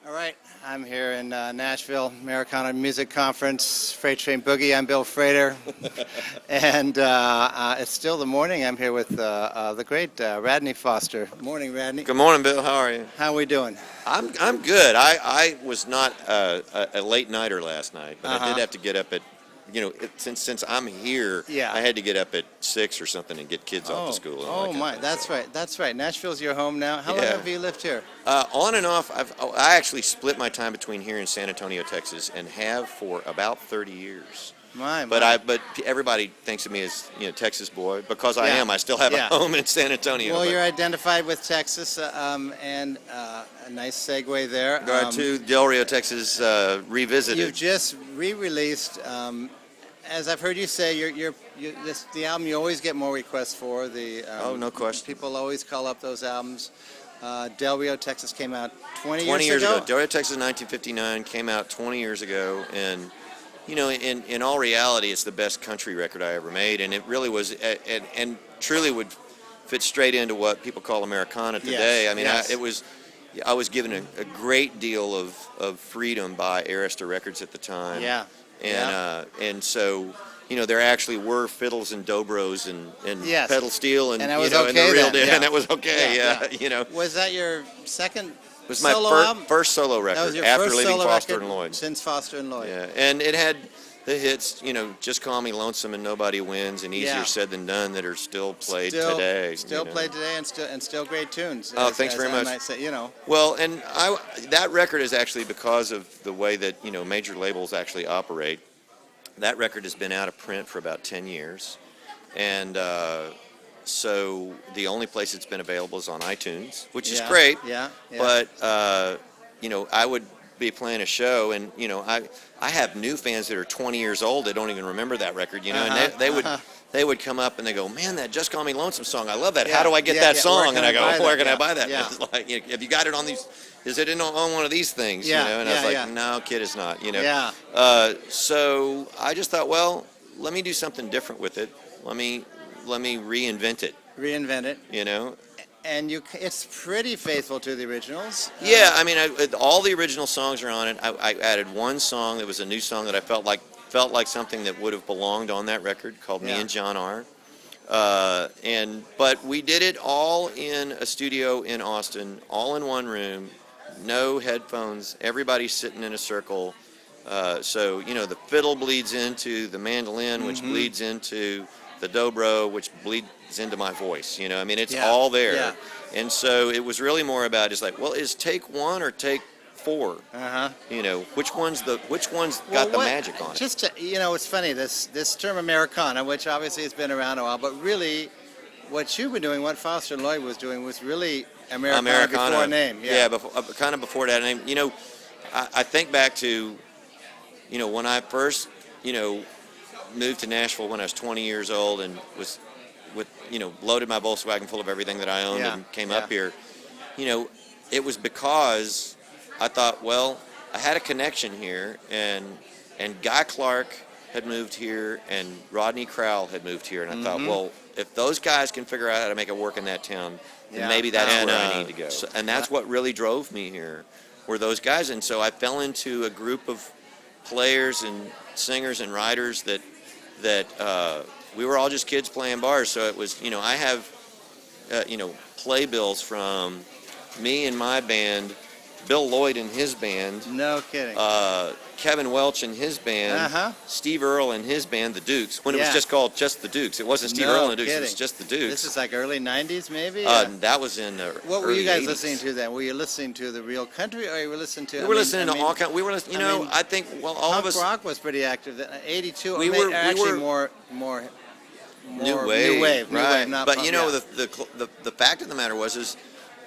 All right, I'm here in Nashville, Americana Music Conference, Freight Train Boogie. I'm Bill Frater, and it's still the morning. I'm here with the great Radney Foster. Morning, Radney. Good morning, Bill. How are you? How are we doing? I'm good. I was not a late nighter last night, but I did have to get up at, since I'm here, Yeah. I had to get up at 6 or something and get kids off to school. And all that kind of thing, that's so. right. That's right. Nashville's your home now. How long Yeah. have you lived here? On and off, I actually split my time between here and San Antonio, Texas, and have for about 30 years. But everybody thinks of me as Texas boy because I am. I still have a home in San Antonio. Well, you're identified with Texas, and a nice segue there. To Rio Tx Revisited. You've just re-released. As I've heard you say, the album you always get more requests for. No question. People always call up those albums. Del Rio, Texas came out 20 years ago. Del Rio, Texas, 1959 came out 20 years ago, and in all reality, it's the best country record I ever made, and it really was, and truly would fit straight into what people call Americana today. Yes, I mean, I was given a great deal of freedom by Arista Records at the time. Yeah. And so, there actually were fiddles and dobros and Yes. pedal steel and that was and the real deal, yeah. and that was okay. Yeah. Was that your second? It was my album? first solo record That was your after first leaving solo Foster record and Lloyd. Since Foster and Lloyd. Yeah, and it had the hits, Just Call Me Lonesome and Nobody Wins and Easier Said Than Done that are still played today. Still played today and still great tunes. Oh, thanks very much. Might say, Well, and that record is actually because of the way that, major labels actually operate. That record has been out of print for about 10 years. And so the only place it's been available is on iTunes, which is great. Yeah. But, I would be playing a show, and I have new fans that are 20 years old that don't even remember that record, and they would come up and they go, "Man, that Just Call Me Lonesome song, I love that. How do I get that song?" And I go, "Where can I buy that?" Yeah. It's like, have you got it on these? Is it on one of these things? Yeah, And I was like, "No, kid, it's not." Yeah. So I just thought, well, let me do something different with it. Let me reinvent it. Reinvent it. And it's pretty faithful to the originals. Yeah, I mean, all the original songs are on it. I added one song that was a new song that I felt like something that would have belonged on that record, called Me and John R. But we did it all in a studio in Austin, all in one room, no headphones, everybody sitting in a circle. So the fiddle bleeds into the mandolin, which bleeds into the dobro, which bleeds into my voice. It's all there. Yeah. And so it was really more about just like, well, is take one or take four? Which one's got the magic on it? Just to, it's funny, this term Americana, which obviously has been around a while, but really what you've been doing, what Foster and Lloyd was doing, was really Americana before a name. Yeah, kind of before that name. I think back to, when I first, moved to Nashville when I was 20 years old and was loaded my Volkswagen full of everything that I owned and came up here. It was because I thought, well, I had a connection here, and Guy Clark had moved here and Rodney Crowell had moved here, and I thought, well, if those guys can figure out how to make it work in that town, then maybe that's where I need to go. And that's what really drove me here, were those guys. And so I fell into a group of players and singers and writers that we were all just kids playing bars. So it was, I have, playbills from me and my band, Bill Lloyd and his band. No kidding. Kevin Welch and his band. Steve Earle and his band, the Dukes, when it was just called just the Dukes. It wasn't Steve Earle and the Dukes, it was just the Dukes. This is like early 90s maybe? That was in the What were you guys 80s. listening to then? Were you listening to the real country, or you were listening to... We were listening to all kinds. We were listening, I think, well, all of us... Punk rock was pretty active then. 82, We were more New wave, right? Not but punk, the fact of the matter is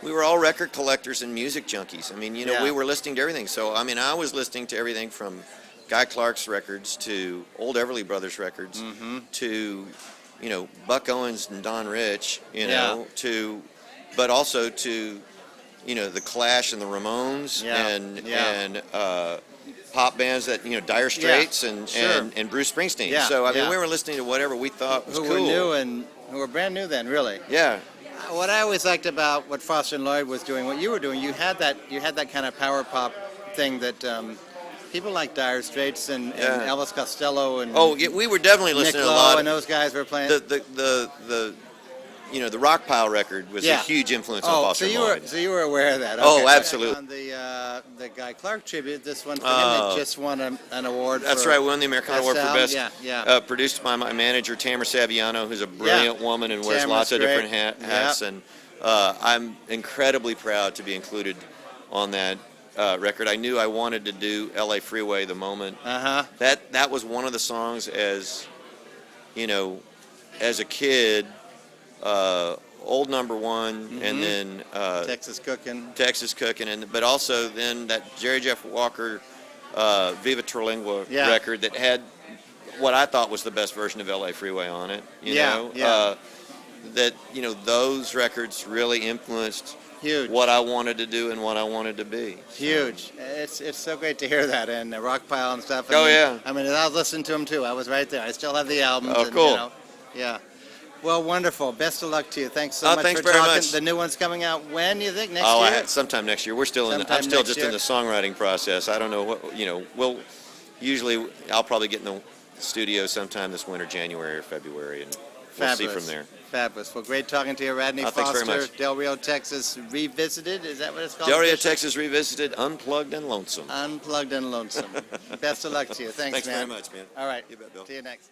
we were all record collectors and music junkies. I mean, we were listening to everything. So I mean, I was listening to everything from Guy Clark's records to Old Everly Brothers records to Buck Owens and Don Rich, but also to the Clash and the Ramones and pop bands that Dire Straits and Bruce Springsteen. Yeah, so I mean, we were listening to whatever we thought was who cool. were new and who were brand new then, really. Yeah. What I always liked about what Foster and Lloyd was doing, what you were doing, you had that kind of power pop thing that people like Dire Straits and Yeah. Elvis Costello and Oh, yeah, we were definitely Nick listening to a Lowe lot. and those guys were playing. The Rock Pile record was a Yeah. huge influence on Oh, Foster so you Lloyd. were aware of that? Oh, Okay. absolutely. On the Guy Clark tribute, this one for him Oh. that just won an award. That's for right. We won the Americana Award for album. Best. Yeah. Produced by my manager Tamara Saviano, who's a brilliant woman and wears Tamara's lots of different great. hats. And I'm incredibly proud to be included on that record. I knew I wanted to do "L.A. Freeway" the moment. That was one of the songs as a kid. Old number one, and then Texas Cookin'. but also then that Jerry Jeff Walker Viva Terlingua record that had what I thought was the best version of L.A. Freeway on it. Those records really influenced what I wanted to do and what I wanted to be. Huge. It's so great to hear that, and the Rock Pile and stuff. I mean, I was listening to them too. I was right there. I still have the albums. Oh, cool. Yeah. Well, wonderful. Best of luck to you. Thanks so much thanks for very talking. much. The new one's coming out when, you think? Next year? Sometime next year. We're still in. Sometime I'm still next just year. in the songwriting process. I don't know what I'll probably get in the studio sometime this winter, January or February, and we'll see from there. Fabulous. Well, great talking to you, Radney Thanks very Foster. much. Del Rio, Texas Revisited. Is that what it's called? Del Rio, Texas Revisited, Unplugged and Lonesome. Unplugged and Lonesome. Best of luck to you. Thanks, man. Thanks very much, man. All right. You bet, Bill. See you next.